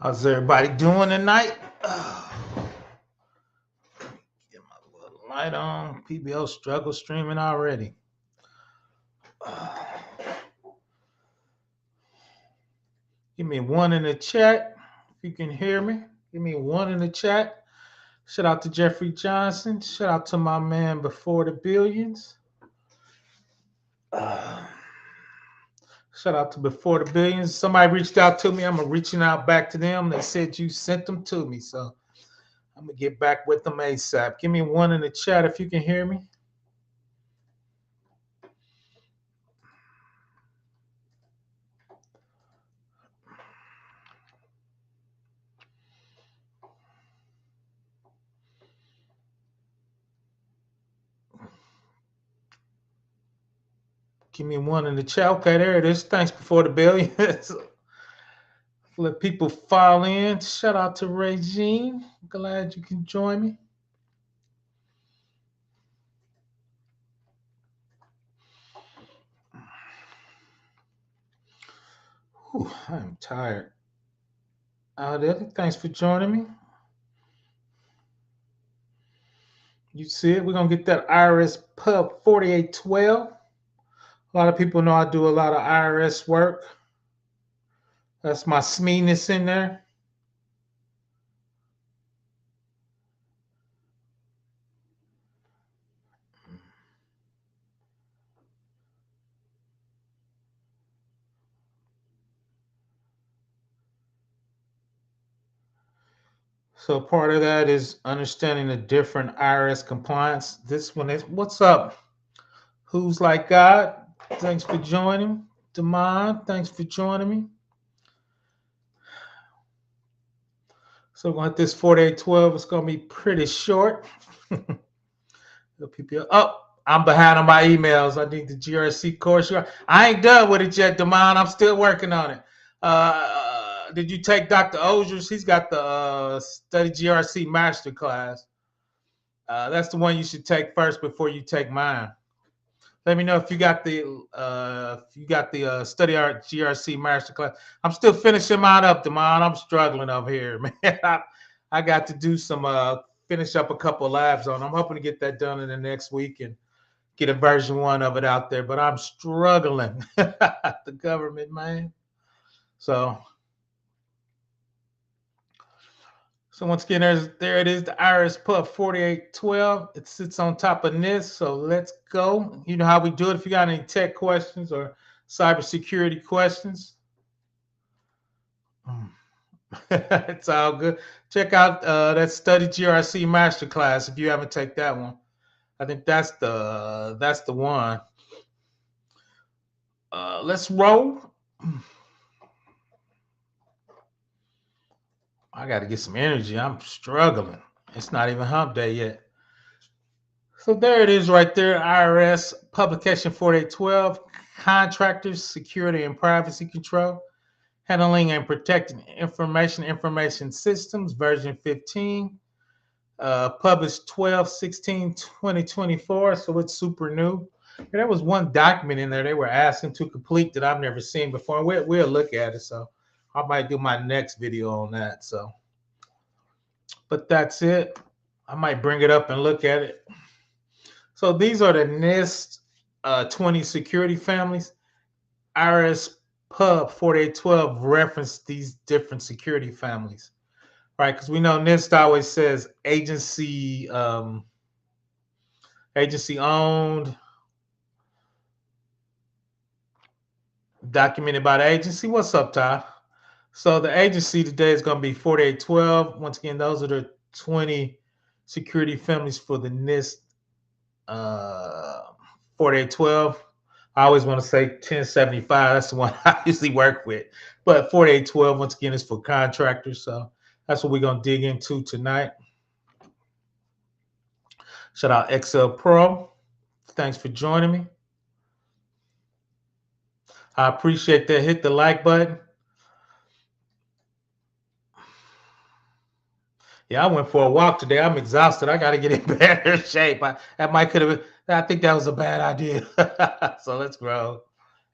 How's everybody doing tonight? Get my little light on. PBO struggle streaming already. Give me one in the chat if you can hear me. Give me one in the chat. Shout out to Jeffrey Johnson. Shout out to my man Before the Billions. Shout out to Before the Billions. Somebody reached out to me. I'm reaching out back to them. They said you sent them to me, so I'm going to get back with them ASAP. Give me one in the chat if you can hear me. Give me one in the chat. Okay, there it is. Thanks, Before the Billions. Let people file in. Shout out to Regine. Glad you can join me. Whew, I'm tired. Thanks for joining me. You see it. We're going to get that IRS Pub 4812. A lot of people know I do a lot of IRS work. That's my SMEness in there. So part of that is understanding the different IRS compliance. This one is, what's up? Who's Like God? Thanks for joining. Damon, thanks for joining me. So we're going to hit this 4812. It's going to be pretty short. Oh, I'm behind on my emails. I need the GRC course. I ain't done with it yet, Damon. I'm still working on it. Did you take Dr. Ozier's? He's got the Study GRC Masterclass. That's the one you should take first before you take mine. Let me know if you got the Study Art GRC Masterclass. I'm still finishing mine up, Damon. I'm struggling up here, man. I got to do some finish up a couple of labs on. I'm hoping to get that done in the next week and get a version 1 of it out there. But I'm struggling. The government, man. So once again, there it is, the IRS Pub 4812. It sits on top of NIST. So let's go. You know how we do it. If you got any tech questions or cybersecurity questions, it's all good. Check out that Study GRC Masterclass if you haven't taken that one. I think that's the one. Let's roll. I got to get some energy. I'm struggling. It's not even hump day yet. So there it is right there. IRS Publication 4812. Contractors, Security and Privacy Control. Handling and Protecting Information Systems, version 15. Published 12/16/2024. So it's super new. There was one document in there they were asking to complete that I've never seen before. We'll look at it. So I might do my next video on that. So, but that's it. I might bring it up and look at it. So these are the NIST 20 security families. IRS Pub 4812 referenced these different security families, right? Because we know NIST always says agency owned, documented by the agency. What's up, Ty? So the agency today is going to be 4812. Once again, those are the 20 security families for the NIST 4812. I always want to say 1075. That's the one I usually work with. But 4812, once again, is for contractors. So that's what we're going to dig into tonight. Shout out Excel Pro. Thanks for joining me. I appreciate that. Hit the like button. Yeah, I went for a walk today. I'm exhausted. I got to get in better shape. I think that was a bad idea. So let's grow.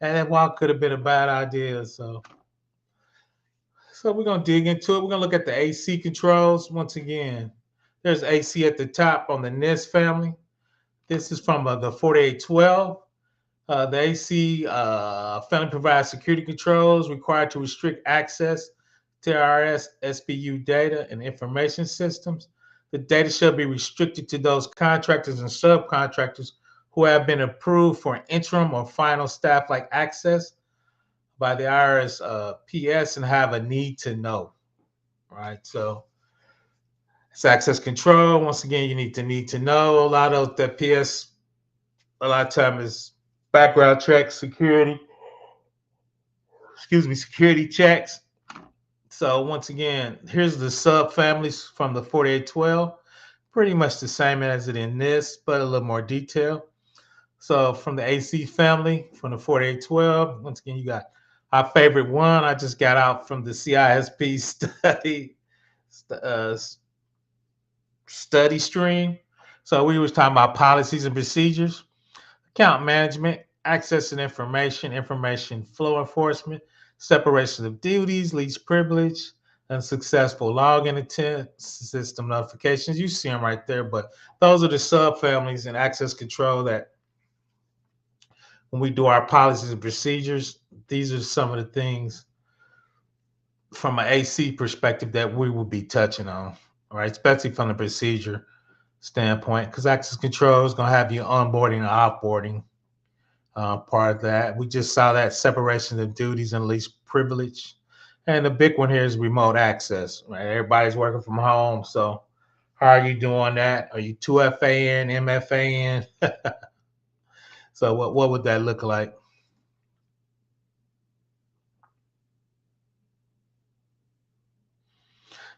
And that walk could have been a bad idea. So So we're going to dig into it. We're going to look at the AC controls. Once again, there's AC at the top on the NIST family. This is from the 4812. The AC family provides security controls required to restrict access to IRS SBU data and information systems. The data shall be restricted to those contractors and subcontractors who have been approved for interim or final staff-like access by the IRS PS and have a need to know. Right, so it's access control. Once again, you need to know. A lot of the PS, a lot of time is background checks, security checks. So once again, here's the subfamilies from the 4812. Pretty much the same as it in this, but a little more detail. So from the AC family, from the 4812, once again, you got our favorite one. I just got out from the CISP study stream. So we was talking about policies and procedures, account management, access and information flow enforcement, separation of duties, least privilege, unsuccessful login attempt, system notifications. You see them right there, but those are the subfamilies and access control that when we do our policies and procedures, these are some of the things from an AC perspective that we will be touching on, right? Especially from the procedure standpoint, because access control is going to have you onboarding and offboarding part of that. We just saw that separation of duties and least privilege. And the big one here is remote access, right? Everybody's working from home. So how are you doing that? Are you 2FA in, MFA in? So what would that look like?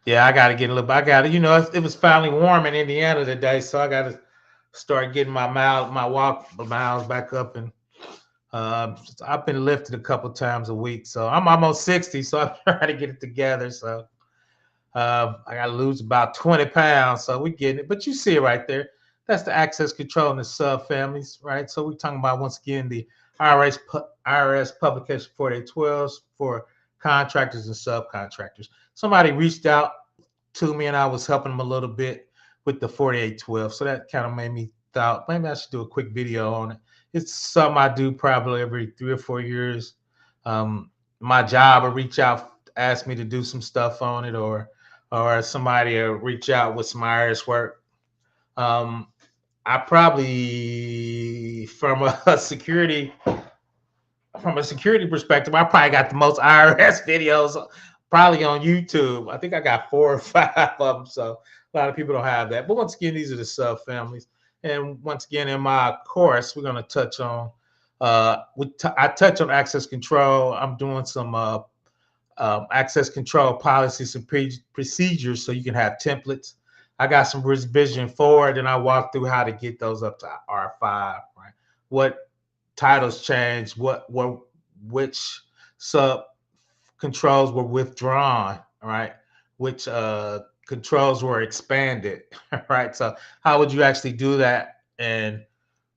Yeah, I got to get a little. I got to, it was finally warm in Indiana today, so I got to start getting my walk miles back up, and I've been lifted a couple times a week, so I'm almost 60, so I'm trying to get it together. So I got to lose about 20 pounds, so we getting it. But you see it right there. That's the access control and the subfamilies, right? So we're talking about, once again, the IRS publication 4812s for contractors and subcontractors. Somebody reached out to me, and I was helping them a little bit with the 4812. So that kind of made me thought maybe I should do a quick video on it. It's something I do probably every 3 or 4 years. My job will reach out, ask me to do some stuff on it, or somebody will reach out with some IRS work. I probably, from a security perspective, I probably got the most IRS videos probably on YouTube. I think I got 4 or 5 of them. So a lot of people don't have that. But once again, these are the subfamilies. And once again, in my course, we're going to touch on, I touch on access control. I'm doing some access control policies and procedures so you can have templates. I got some revision forward, and I walk through how to get those up to R5, right? What titles changed, which sub controls were withdrawn, right? Which controls were expanded, right? So how would you actually do that and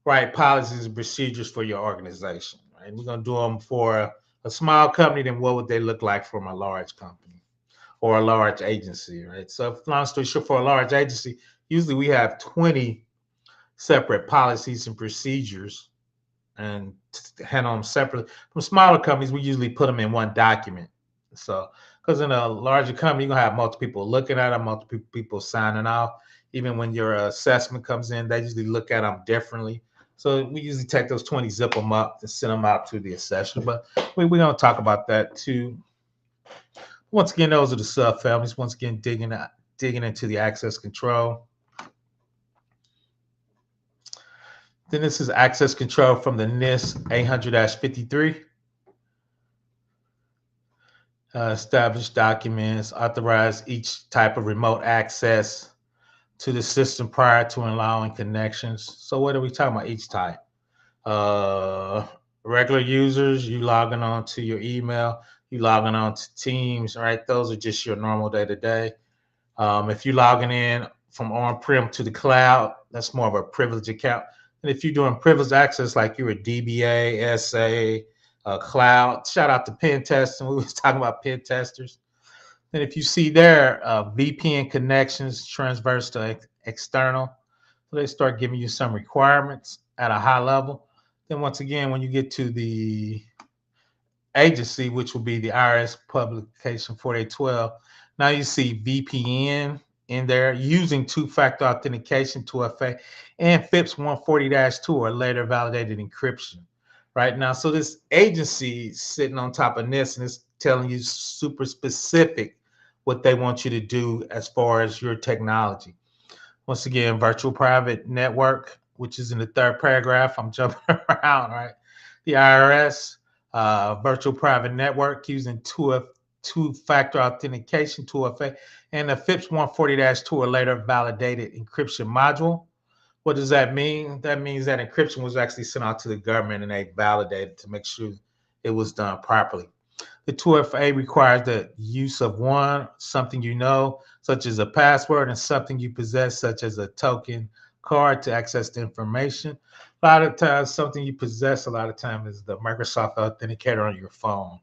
write policies and procedures for your organization, right? We're going to do them for a small company, then what would they look like from a large company or a large agency, right? So long story short, for a large agency, usually we have 20 separate policies and procedures and handle them separately. From smaller companies, we usually put them in one document. So, because in a larger company, you're gonna have multiple people looking at them, multiple people signing off. Even when your assessment comes in, they usually look at them differently. So we usually take those 20, zip them up, and send them out to the assessor. But we're gonna talk about that too. Once again, those are the subfamilies. Once again, digging into the access control. Then this is access control from the NIST 800-53. Establish documents, authorize each type of remote access to the system prior to allowing connections. So what are we talking about each type? Regular users, you logging on to your email, you logging on to Teams, right? Those are just your normal day-to-day. If you're logging in from on-prem to the cloud, that's more of a privileged account. And if you're doing privileged access, like you're a DBA, SA, cloud, shout out to pen testing. We was talking about pen testers. Then if you see there, VPN connections transverse to external, so they start giving you some requirements at a high level. Then once again, when you get to the agency, which will be the IRS publication 4812, now you see VPN in there using two-factor authentication to effect and FIPS 140-2 or later validated encryption. Right now, so this agency sitting on top of NIST and it's telling you super specific what they want you to do as far as your technology. Once again, virtual private network, which is in the third paragraph. I'm jumping around, right? The IRS virtual private network using two-factor authentication to effect, and the FIPS 140-2 or later validated encryption module. What does that mean? That means that encryption was actually sent out to the government and they validated to make sure it was done properly. The 2FA requires the use of one, something you know, such as a password, and something you possess, such as a token card to access the information. A lot of times, something you possess, a lot of times, is the Microsoft Authenticator on your phone,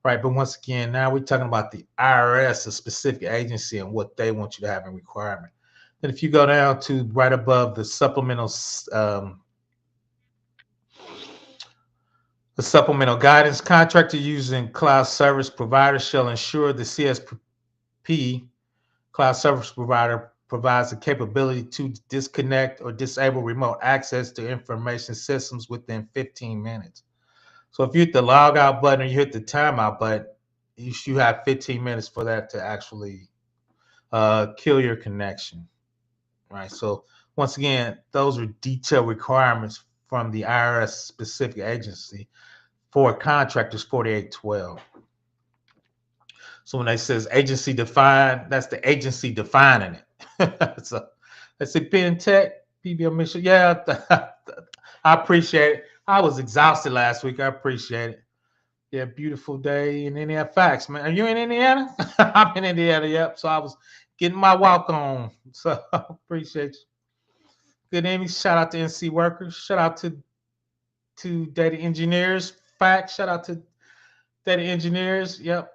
right? But once again, now we're talking about the IRS, a specific agency, and what they want you to have in requirement. Then if you go down to right above the supplemental guidance, contractor using cloud service provider shall ensure the CSP cloud service provider provides the capability to disconnect or disable remote access to information systems within 15 minutes. So if you hit the log out button or you hit the timeout button, you have 15 minutes for that to actually kill your connection, right? So once again, those are detailed requirements from the IRS specific agency for contractors 4812. So when they says agency defined, that's the agency defining it. So let's say Penn Tech, PBL mission. Yeah, I appreciate it. I was exhausted last week. I appreciate it. Yeah, beautiful day in Indiana. Facts, man. Are you in Indiana? I'm in Indiana, yep. So I was getting my walk on. So I appreciate you. Good evening. Shout out to NC workers. Shout out to data engineers. Facts. Shout out to data engineers. Yep.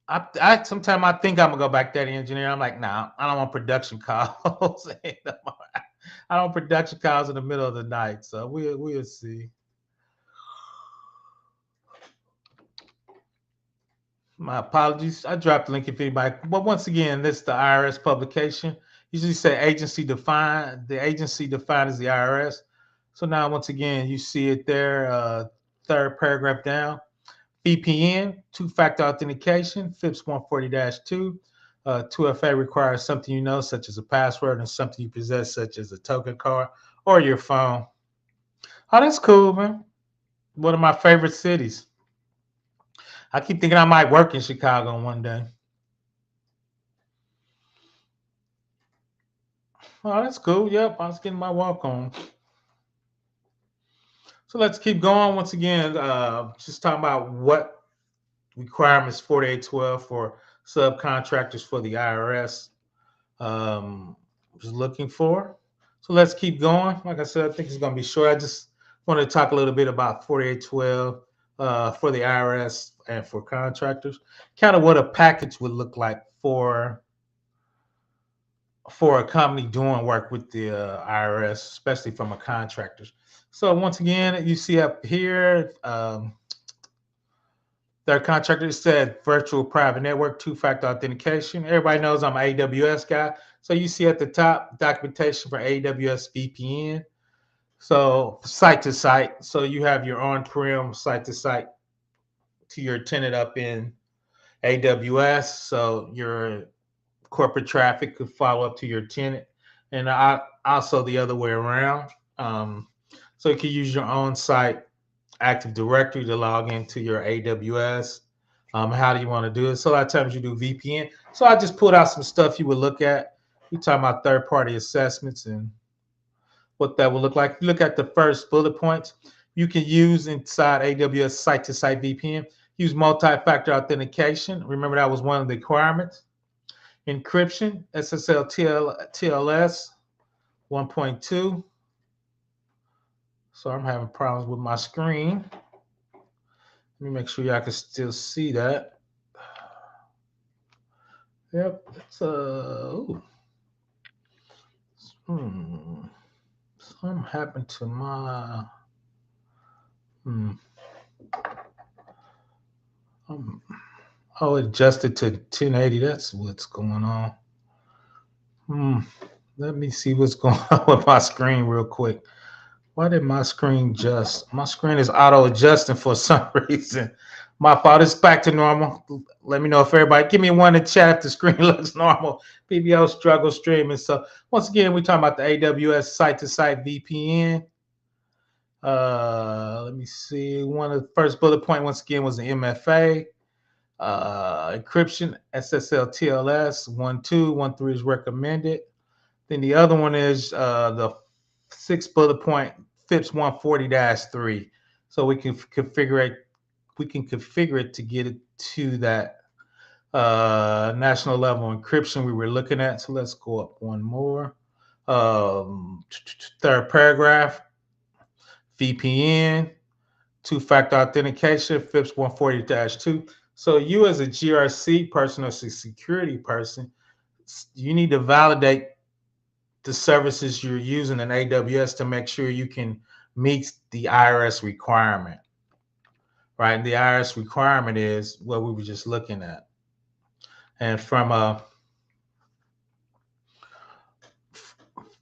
I sometimes I think I'm gonna go back data engineer. I'm like, nah, I don't want production calls. I don't want production calls in the middle of the night. So we'll see. My apologies. I dropped the link if anybody. But once again, this is the IRS publication. Usually say agency defined. The agency defined is the IRS. So now once again, you see it there, third paragraph down. VPN, two-factor authentication, FIPS 140-2. 2FA requires something you know, such as a password, and something you possess, such as a token card or your phone. Oh, that's cool, man. One of my favorite cities. I keep thinking I might work in Chicago one day. Oh, that's cool. Yep, I was getting my walk on. So let's keep going. Once again, just talking about what requirements 4812 for subcontractors for the IRS was looking for. So let's keep going. Like I said, I think it's going to be short. I just want to talk a little bit about 4812 for the IRS and for contractors, kind of what a package would look like for a company doing work with the IRS, especially from a contractor. So once again, you see up here, their contractor said virtual private network, two-factor authentication. Everybody knows I'm an AWS guy. So you see at the top, documentation for AWS VPN. So site to site. So you have your on-prem site to site to your tenant up in AWS. So your corporate traffic could follow up to your tenant. And also the other way around. So you can use your own site Active Directory to log into your AWS. How do you want to do it? So a lot of times you do VPN. So I just pulled out some stuff you would look at. We're talking about third-party assessments and what that will look like. If you look at the first bullet points, you can use inside AWS site-to-site VPN, use multi-factor authentication. Remember that was one of the requirements. Encryption, SSL TLS 1.2. So I'm having problems with my screen. Let me make sure y'all can still see that. Yep. It's ooh, something happened to my hmm. Um, oh, it adjusted to 1080. That's what's going on. Hmm. Let me see what's going on with my screen real quick. Why did my screen adjust? My screen is auto adjusting for some reason. My fault. It's back to normal. Let me know if everybody give me one in chat if the screen looks normal. PBO struggle streaming. So once again, we're talking about the AWS site-to-site VPN. Let me see. One of the first bullet point once again was the MFA. Encryption SSL TLS 1213 is recommended. Then the other one is the sixth bullet point FIPS 140-3. So we can configure it to get it to that national level encryption we were looking at. So let's go up one more. Third paragraph, VPN, two-factor authentication, FIPS 140-2. So you as a GRC person or a security person, you need to validate the services you're using in AWS to make sure you can meet the IRS requirement, right? And the IRS requirement is what we were just looking at. And from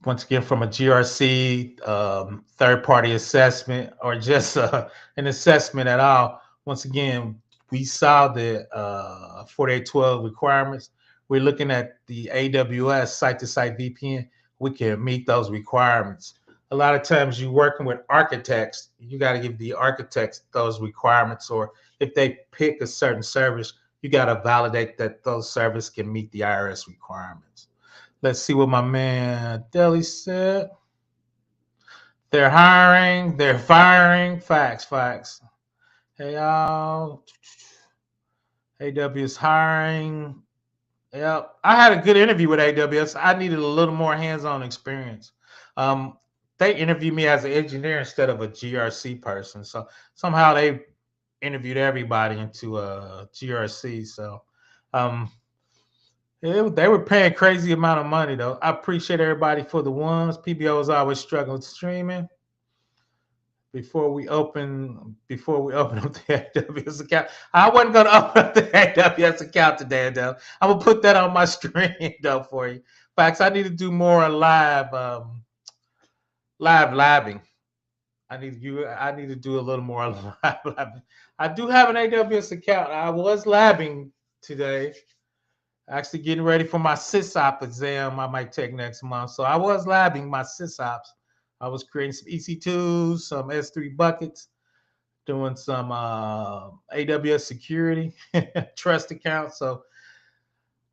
once again, from a GRC third-party assessment or just an assessment at all, once again, we saw the 4812 requirements. We're looking at the AWS site-to-site VPN. We can meet those requirements. A lot of times you're working with architects, you got to give the architects those requirements, or if they pick a certain service, you got to validate that those services can meet the IRS requirements. Let's see what my man Deli said. They're hiring, they're firing. Facts, facts. Hey y'all. AWS hiring. Yep. I had a good interview with AWS. I needed a little more hands-on experience. Um, they interviewed me as an engineer instead of a GRC person. So somehow they interviewed everybody into a GRC. So they were paying crazy amount of money though. I appreciate everybody for the ones. PBO is always struggling streaming. Before we open up the AWS account, I wasn't gonna open up the AWS account today, though. I'm gonna put that on my screen though for you. Facts, I need to do more live labbing. I need to do a little more live labbing. I do have an AWS account. I was labbing today. Actually getting ready for my SysOp exam I might take next month. So I was labbing my SysOps. I was creating some EC2s, some S3 buckets, doing some AWS security trust accounts. So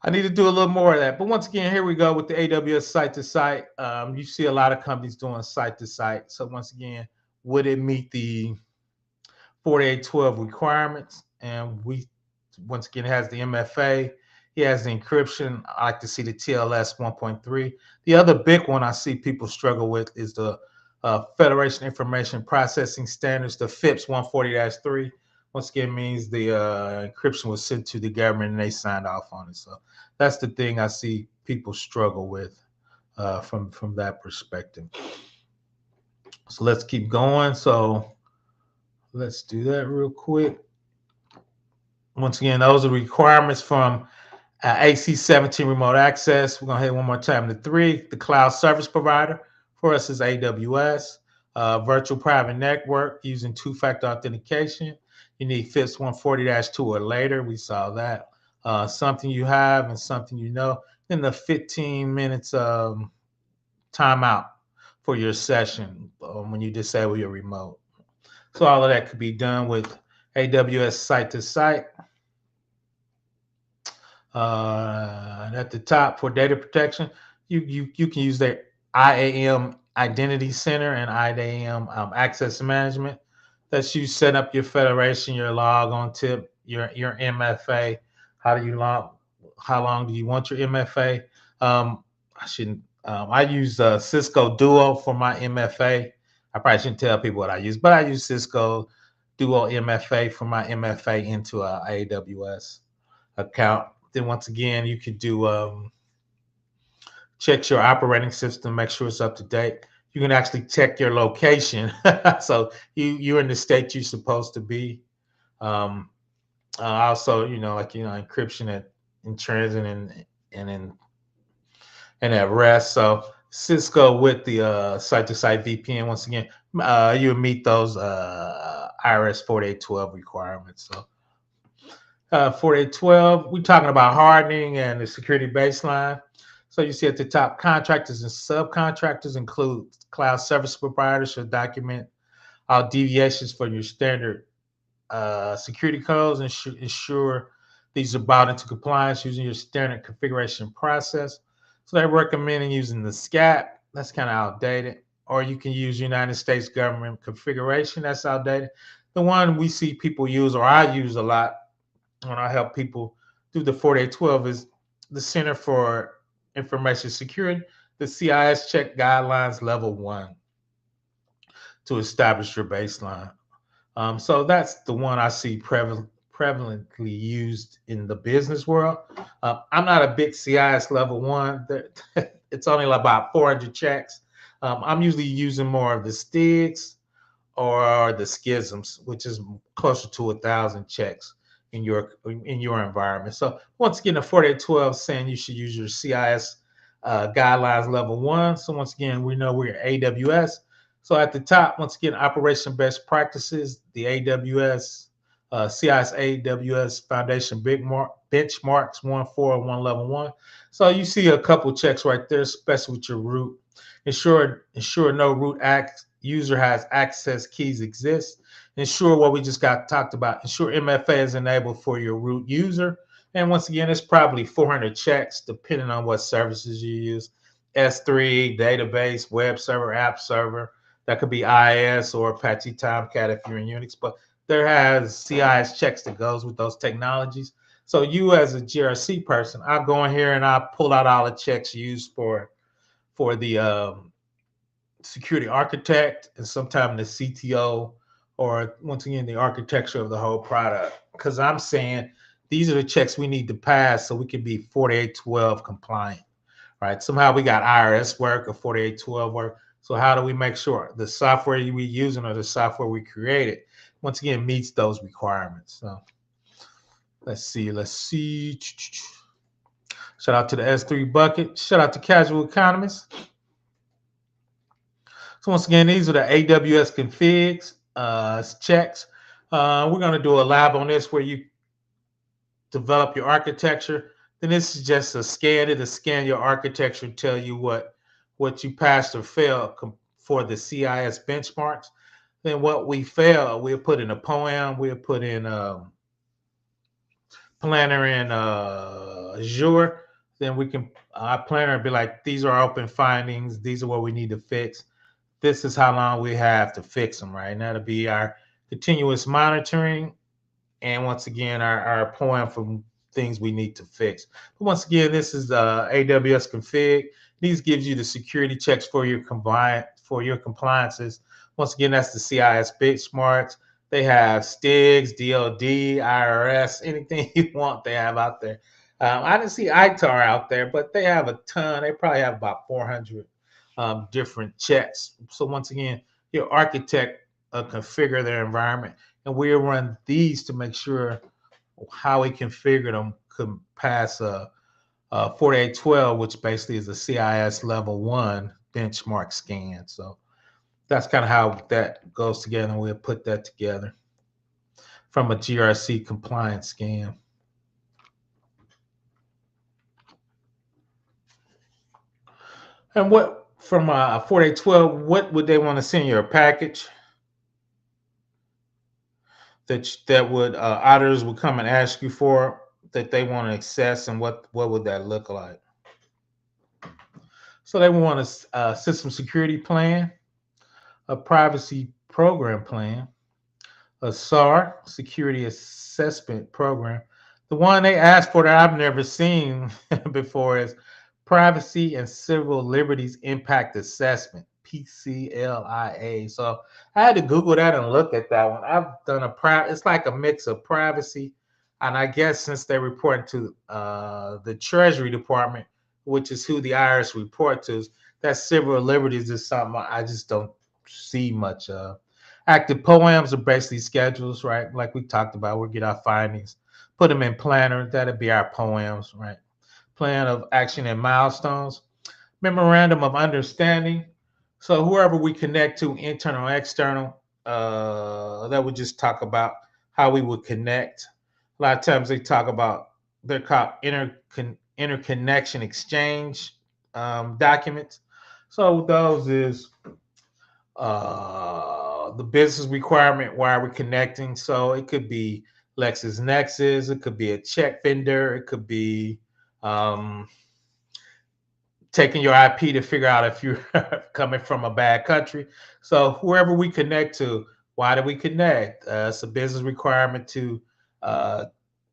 I need to do a little more of that. But once again, here we go with the AWS site to site. You see a lot of companies doing site to site. So once again, would it meet the 4812 requirements? And we once again has the MFA. He has the encryption. I like to see the TLS 1.3. The other big one I see people struggle with is the Federation Information Processing Standards, the FIPS 140-3. Once again, means the encryption was sent to the government and they signed off on it. So that's the thing I see people struggle with from that perspective. So let's keep going. So let's do that real quick. Once again, those are requirements from AC17 remote access. We're going to hit one more time. The 3, the cloud service provider. For us is AWS. Virtual private network using two-factor authentication. You need FIPS 140-2 or later. We saw that. Something you have and something you know. Then the 15 minutes timeout for your session when you disable your remote. So all of that could be done with AWS site to site. At the top for data protection, you can use the IAM Identity Center and IAM Access Management. That's you set up your federation, your log on tip, your MFA. How long do you want your MFA? I use Cisco Duo for my MFA. I probably shouldn't tell people what I use, but I use Cisco Duo MFA for my MFA into a AWS account. Then once again, you could do check your operating system, make sure it's up to date. You can actually check your location, so you're in the state you're supposed to be. Um, Also, like encryption in transit and in and at rest. So Cisco with the site-to-site VPN. Once again, you meet those IRS 4812 requirements. So 4812, we're talking about hardening and the security baseline. So you see at the top, contractors and subcontractors include cloud service providers should document all deviations from your standard security codes and ensure these are brought into compliance using your standard configuration process. So they're recommending using the SCAP. That's kind of outdated. Or you can use United States government configuration. That's outdated. The one we see people use, or I use a lot when I help people do the 4812, is the Center for Information Security, the CIS check guidelines level 1 to establish your baseline. So that's the one I see prevalently used in the business world. I'm not a big CIS level 1. It's only about 400 checks. I'm usually using more of the STIGs or the schisms, which is closer to 1,000 checks in your environment. So once again, the 4812 saying you should use your CIS guidelines level 1. So once again, we know we're AWS. So at the top, once again, operation best practices, the AWS, CIS AWS Foundation benchmarks 1.4 and 1 level 1. So you see a couple checks right there, especially with your root. Ensure no root user has access keys exist. Ensure what we just got talked about. Ensure MFA is enabled for your root user. And once again, it's probably 400 checks depending on what services you use. S3, database, web server, app server. That could be IIS or Apache Tomcat if you're in Unix, but there has CIS checks that goes with those technologies. So you as a GRC person, I'll go in here and I'll pull out all the checks used for the security architect and sometimes the CTO, or once again, the architecture of the whole product. Because I'm saying these are the checks we need to pass so we can be 4812 compliant, right? Somehow we got IRS work or 4812 work. So how do we make sure the software we're using or the software we created, once again, meets those requirements? So let's see. Shout out to the S3 bucket. Shout out to Casual Economists. So once again, these are the AWS configs, checks. We're going to do a lab on this where you develop your architecture. Then this is just a scan. It'll scan your architecture, tell you what you passed or failed for the CIS benchmarks. Then what we failed, we'll put in a poem. We'll put in Planner in Azure. Then we can Planner be like, these are open findings. These are what we need to fix. This is how long we have to fix them, right? And that'll be our continuous monitoring. And once again, our poem from things we need to fix. But once again, this is the AWS config. These gives you the security checks for your compliances. Once again, that's the CIS benchmarks. They have STIGs, DOD, IRS, anything you want they have out there. I didn't see ITAR out there, but they have a ton. They probably have about 400 different checks. So once again, your architect configure their environment, and we'll run these to make sure how we configure them could pass a 4812, which basically is a CIS level 1 benchmark scan. So that's kind of how that goes together, and we'll put that together from a GRC compliance scan. And what from 4812, what would they want to send you? A package that would auditors would come and ask you for, that they want to access, and what would that look like? So they want a system security plan, a privacy program plan, a SAR, security assessment program. The one they asked for that I've never seen before is privacy and civil liberties impact assessment, PCLIA. So I had to Google that and look at that one. I've done it's like a mix of privacy And I guess since they report to the Treasury Department, which is who the IRS report to, that civil liberties is something I just don't see much of. Active poems are basically schedules, right? Like we talked about, we get our findings, put them in planner. That'd be our poems, right? Plan of action and milestones. Memorandum of understanding. So whoever we connect to, internal, external, that would just talk about how we would connect. A lot of times they talk about they're called interconnection exchange documents. So those is the business requirement. Why are we connecting? So it could be LexisNexis, it could be a check vendor, it could be um, taking your IP to figure out if you're coming from a bad country. So whoever we connect to, why do we connect? It's a business requirement to uh,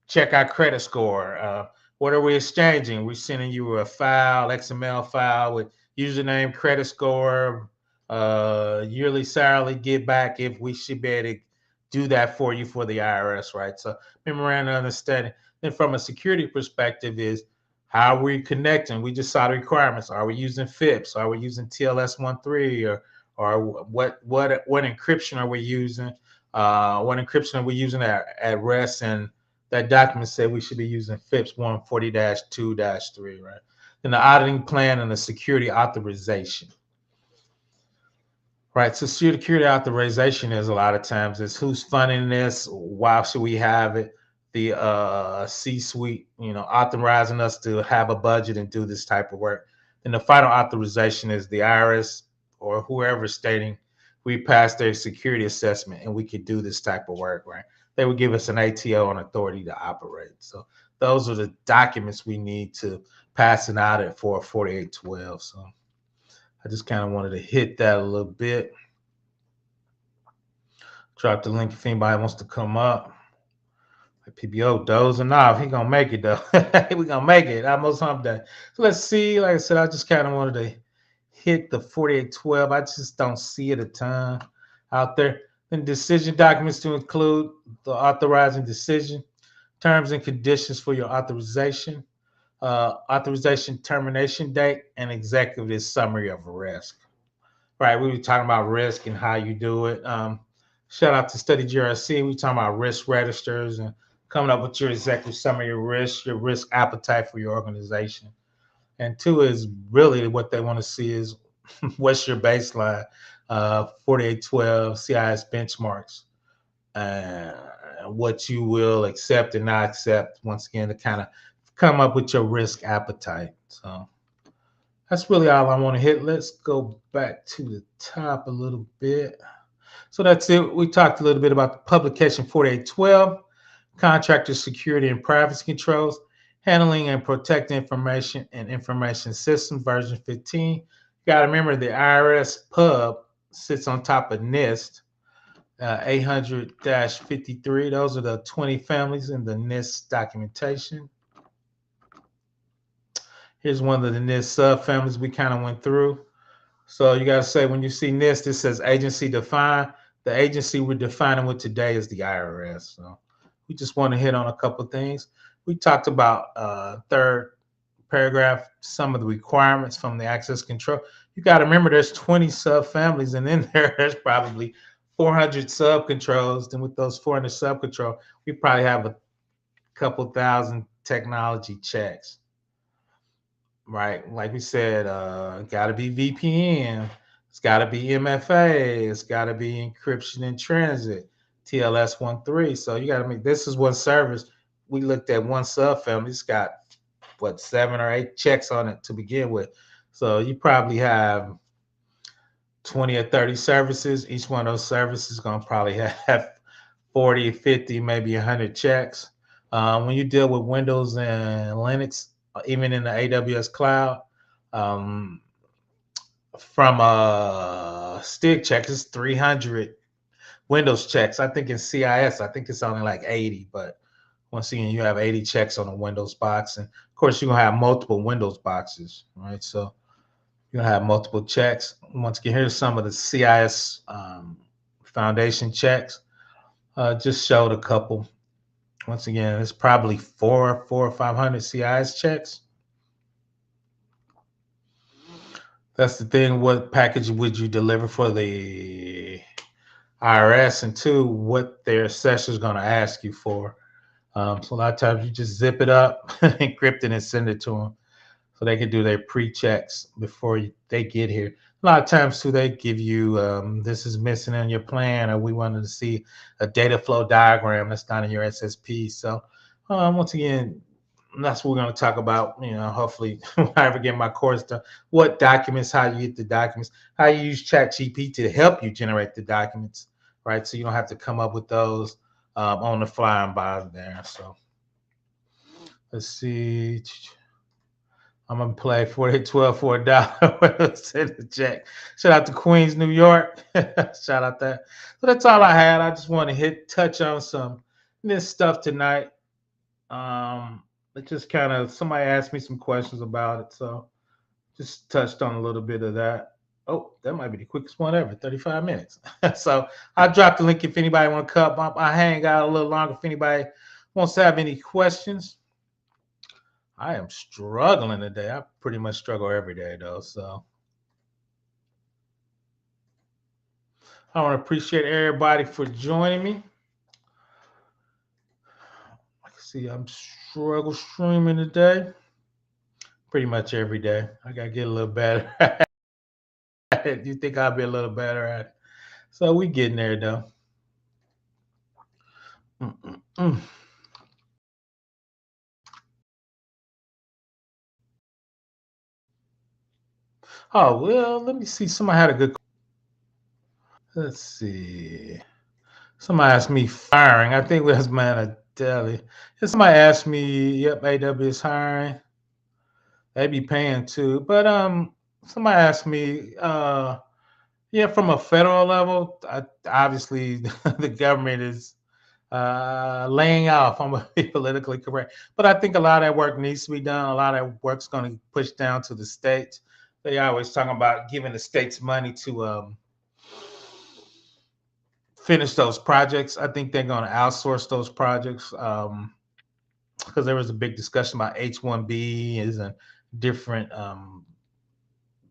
check our credit score. What are we exchanging? We're sending you a file, XML file with username, credit score, yearly salary, get back if we should be able to do that for you for the IRS, right? So memorandum of understanding. Then from a security perspective is how are we connecting? We just saw the requirements. Are we using FIPS? Are we using TLS 1.3 or what encryption are we using? What encryption are we using at rest? And that document said we should be using FIPS 140-2-3, right? Then the auditing plan and the security authorization. Right. So security authorization is a lot of times is who's funding this, why should we have it? The C-suite, authorizing us to have a budget and do this type of work. And the final authorization is the IRS or whoever stating we passed their security assessment and we could do this type of work, right? They would give us an ATO and authority to operate. So those are the documents we need to pass an audit for 4812. So I just kind of wanted to hit that a little bit. Drop the link if anybody wants to come up. PBO dozing off. He gonna make it though. We gonna make it. Almost hump day. So let's see. Like I said, I just kind of wanted to hit the 4812. I just don't see it a ton out there. Then decision documents to include the authorizing decision, terms and conditions for your authorization, authorization termination date, and executive summary of risk. Right, we were talking about risk and how you do it. Shout out to Study GRC. We talking about risk registers and coming up with your executive summary of risk, your risk appetite for your organization. And two is really what they want to see is what's your baseline, 4812 CIS benchmarks, what you will accept and not accept. Once again, to kind of come up with your risk appetite. So that's really all I want to hit. Let's go back to the top a little bit. So that's it. We talked a little bit about the publication 4812, contractor security and privacy controls, handling and protecting information and information systems, version 15. You got to remember the IRS pub sits on top of NIST 800-53. Those are the 20 families in the NIST documentation. Here's one of the NIST subfamilies we kind of went through. So you got to say when you see NIST, it says agency defined. The agency we're defining with today is the IRS. So we just want to hit on a couple of things. We talked about third paragraph, some of the requirements from the access control. You got to remember there's 20 subfamilies, and in there's probably 400 subcontrols. And with those 400 subcontrol, we probably have a couple thousand technology checks. Right, like we said, got to be VPN, it's got to be MFA, it's got to be encryption in transit, TLS 1.3. So you got to make this is one service. We looked at one subfamily. It's got what 7 or 8 checks on it to begin with. So you probably have 20 or 30 services. Each one of those services is going to probably have 40, 50, maybe 100 checks. When you deal with Windows and Linux, even in the AWS cloud, from a stick check, it's 300 Windows checks. I think in CIS, I think it's only like 80, but once again, you have 80 checks on a Windows box. And of course, you're going to have multiple Windows boxes, right? So you're going to have multiple checks. Once again, here's some of the CIS foundation checks. Just showed a couple. Once again, it's probably four or 500 CIS checks. That's the thing. What package would you deliver for the IRS? And two, what their assessor is going to ask you for. So a lot of times you just zip it up, encrypt it, and send it to them, so they can do their pre-checks before they get here. A lot of times too, they give you this is missing in your plan, or we wanted to see a data flow diagram that's not in your SSP. So once again, that's what we're going to talk about. Hopefully, when I ever get my course done, what documents, how you get the documents, how you use ChatGPT to help you generate the documents, right? So you don't have to come up with those on the fly and by there. So let's see. I'm gonna play 4812 for $1. Send a check. Shout out to Queens, New York. Shout out that. So that's all I had. I just want to touch on some this stuff tonight. It just kind of somebody asked me some questions about it, so just touched on a little bit of that. Oh, that might be the quickest one ever, 35 minutes. So I'll drop the link if anybody want to come. I hang out a little longer if anybody wants to have any questions. I am struggling today. I pretty much struggle every day though. So I want to appreciate everybody for joining me. I can see I'm struggle streaming today. Pretty much every day. I gotta get a little better at it. You think I'll be a little better at it? So we getting there though. Mm-mm-mm. Oh well, let me see. Somebody had a good. Let's see. Somebody asked me firing. I think it was man Deli. And somebody asked me, yep, AW is hiring. They be paying too. But somebody asked me, yeah, from a federal level, obviously the government is laying off. I'm gonna be politically correct, but I think a lot of that work needs to be done. A lot of that work's going to push down to the states. They always talking about giving the states money to finish those projects. I think they're going to outsource those projects because there was a big discussion about H-1B and different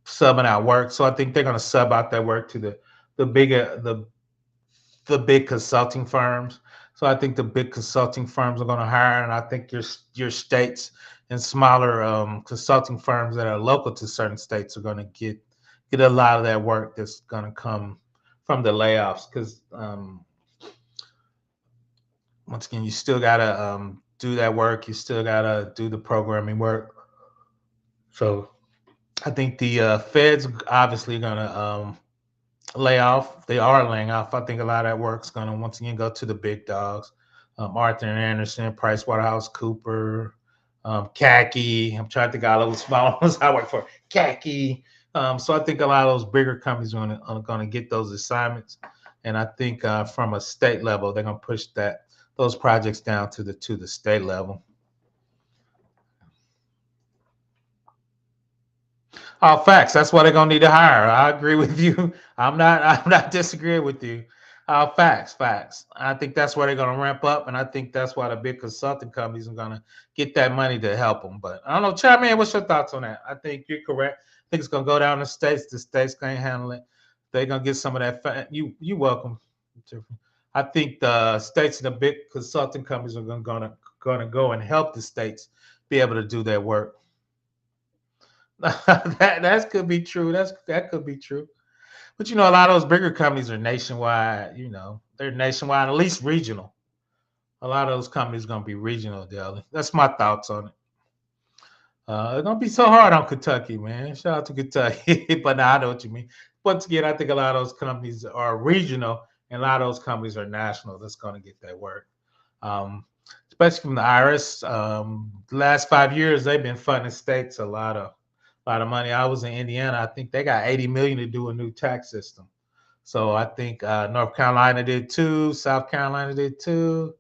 subbing out work. So I think they're going to sub out that work to the bigger the big consulting firms. So I think the big consulting firms are going to hire, and I think your states and smaller consulting firms that are local to certain states are going to get a lot of that work that's going to come from the layoffs. Because once again, you still got to do that work. You still got to do the programming work. So I think the feds obviously going to lay off. They are laying off. I think a lot of that work's going to once again go to the big dogs. Arthur and Anderson, Price Waterhouse Cooper, Khaki. I'm trying to think of all those small ones I work for. Khaki. So I think a lot of those bigger companies are going to get those assignments, and I think from a state level they're going to push those projects down to the state level. Oh, facts. That's why they're gonna need to hire. I agree with you. I'm not disagreeing with you. Facts. I think that's why they're gonna ramp up, and I think that's why the big consulting companies are gonna get that money to help them. But I don't know, Chad, man, what's your thoughts on that? I think you're correct. I think it's gonna go down the states. The states can't handle it. They're gonna get some of that. You welcome. I think the states and the big consulting companies are gonna go and help the states be able to do their work. That could be true. That could be true. But a lot of those bigger companies are nationwide. They're nationwide, at least regional. A lot of those companies gonna be regional, Deli. That's my thoughts on it. It's gonna be so hard on Kentucky, man. Shout out to Kentucky, but I know what you mean. Once again, I think a lot of those companies are regional, and a lot of those companies are national. That's gonna get that work. Especially from the IRS. The last 5 years, they've been funding states a lot of money. I was in Indiana. I think they got 80 million to do a new tax system. So I think North Carolina did too. South Carolina did too.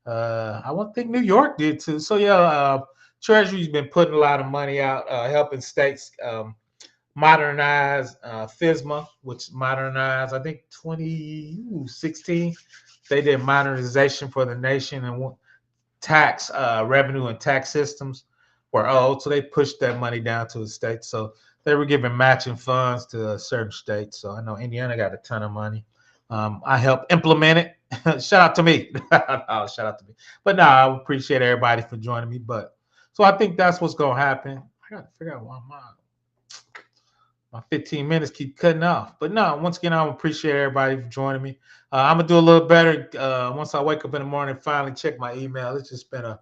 I don't think New York did too. So yeah, Treasury's been putting a lot of money out, helping states modernize FISMA, which modernized, I think 2016. They did modernization for the nation, and tax revenue and tax systems were owed, so they pushed that money down to the states. So they were giving matching funds to certain states. So I know Indiana got a ton of money. I helped implement it. Shout out to me. Oh, shout out to me. But no, I appreciate everybody for joining me. But so I think that's what's gonna happen. I gotta figure out why my 15 minutes keep cutting off. But no, once again, I appreciate everybody for joining me. I'm gonna do a little better once I wake up in the morning and finally check my email. It's just been a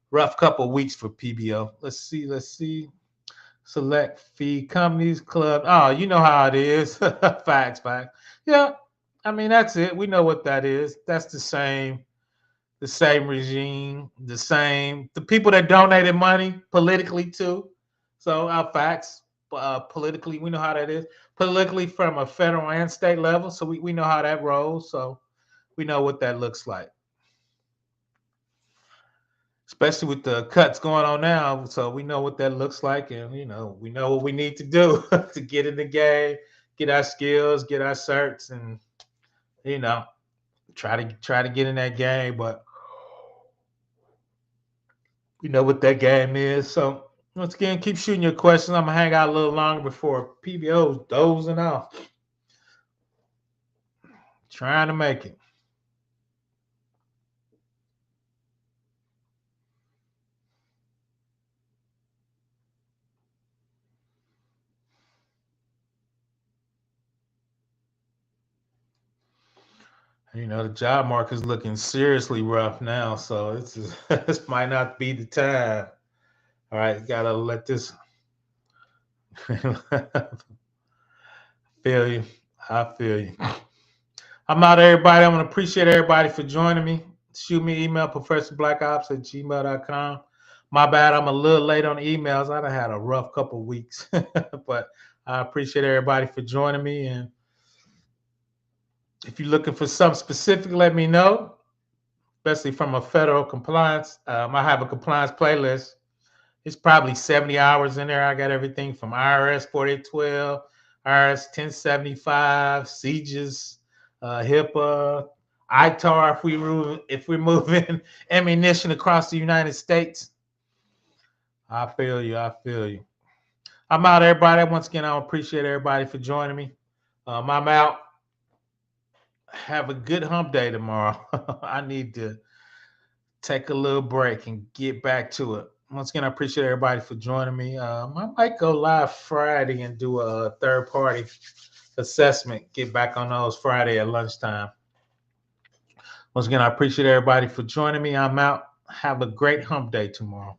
rough couple of weeks for PBO. Let's see. Select fee companies club. Oh, you know how it is. Facts. Yeah, I mean that's it. We know what that is. That's the same regime, the people that donated money politically too. So our facts, politically, we know how that is. Politically from a federal and state level, so we know how that rolls. So we know what that looks like, especially with the cuts going on now. So we know what that looks like, and we know what we need to do to get in the game, get our skills, get our certs, and you know try to get in that game. But we know what that game is. So once again, keep shooting your questions. I'm gonna hang out a little longer before PBO's dozing off. Trying to make it. The job market is looking seriously rough now, so this might not be the time. All right, gotta let this feel you. I feel you. I'm out, everybody. I want to appreciate everybody for joining me. Shoot me an email, professorblackops@gmail.com. My bad, I'm a little late on the emails. I done had a rough couple weeks, but I appreciate everybody for joining me. And if you're looking for something specific, let me know, especially from a federal compliance. I have a compliance playlist. It's probably 70 hours in there. I got everything from IRS 4812, IRS 1075, CJS, HIPAA, ITAR if we're moving ammunition across the United States. I feel you. I'm out, everybody. Once again, I appreciate everybody for joining me. I'm out. Have a good hump day tomorrow. I need to take a little break and get back to it. Once again, I appreciate everybody for joining me. I might go live Friday and do a third-party assessment. Get back on those Friday at lunchtime. Once again, I appreciate everybody for joining me. I'm out. Have a great hump day tomorrow.